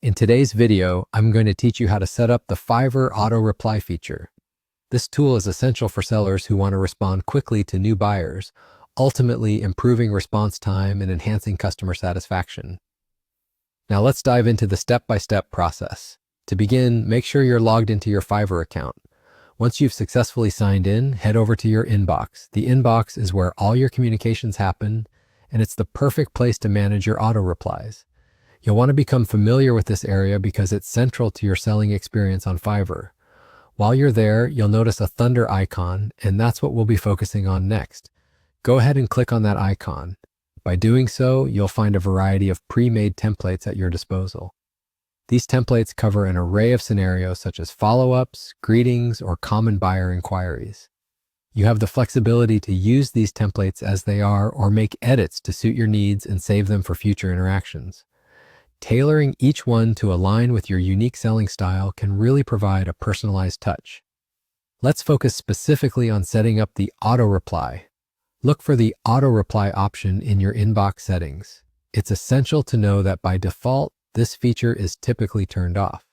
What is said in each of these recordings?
In today's video, I'm going to teach you how to set up the Fiverr auto reply feature. This tool is essential for sellers who want to respond quickly to new buyers, ultimately improving response time and enhancing customer satisfaction. Now let's dive into the step-by-step process. To begin, make sure you're logged into your Fiverr account. Once you've successfully signed in, head over to your inbox. The inbox is where all your communications happen, and it's the perfect place to manage your auto replies. You'll want to become familiar with this area because it's central to your selling experience on Fiverr. While you're there, you'll notice a thunder icon, and that's what we'll be focusing on next. Go ahead and click on that icon. By doing so, you'll find a variety of pre-made templates at your disposal. These templates cover an array of scenarios such as follow-ups, greetings, or common buyer inquiries. You have the flexibility to use these templates as they are or make edits to suit your needs and save them for future interactions. Tailoring each one to align with your unique selling style can really provide a personalized touch. Let's focus specifically on setting up the auto reply. Look for the auto reply option in your inbox settings. It's essential to know that by default, this feature is typically turned off.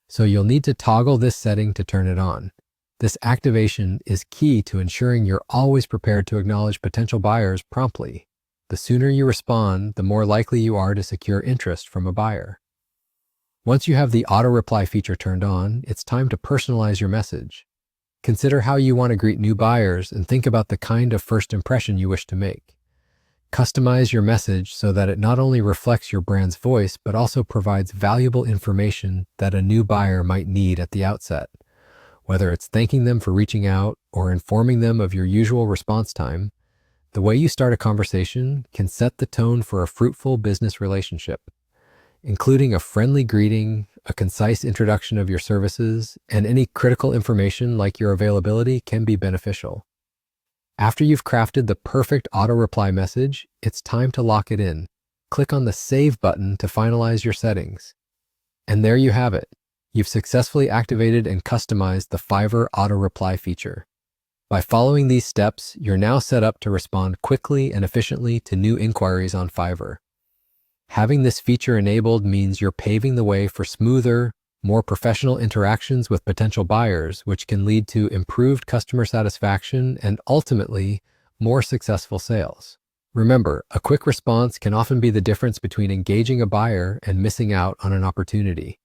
So you'll need to toggle this setting to turn it on. This activation is key to ensuring you're always prepared to acknowledge potential buyers promptly. The sooner you respond, the more likely you are to secure interest from a buyer. Once you have the auto reply feature turned on, it's time to personalize your message. Consider how you want to greet new buyers and think about the kind of first impression you wish to make. Customize your message so that it not only reflects your brand's voice, but also provides valuable information that a new buyer might need at the outset. Whether it's thanking them for reaching out or informing them of your usual response time, the way you start a conversation can set the tone for a fruitful business relationship. Including a friendly greeting, a concise introduction of your services, and any critical information like your availability can be beneficial. After you've crafted the perfect auto reply message, it's time to lock it in. Click on the Save button to finalize your settings. And there you have it. You've successfully activated and customized the Fiverr auto reply feature. By following these steps, you're now set up to respond quickly and efficiently to new inquiries on Fiverr. Having this feature enabled means you're paving the way for smoother, more professional interactions with potential buyers, which can lead to improved customer satisfaction and ultimately more successful sales. Remember, a quick response can often be the difference between engaging a buyer and missing out on an opportunity.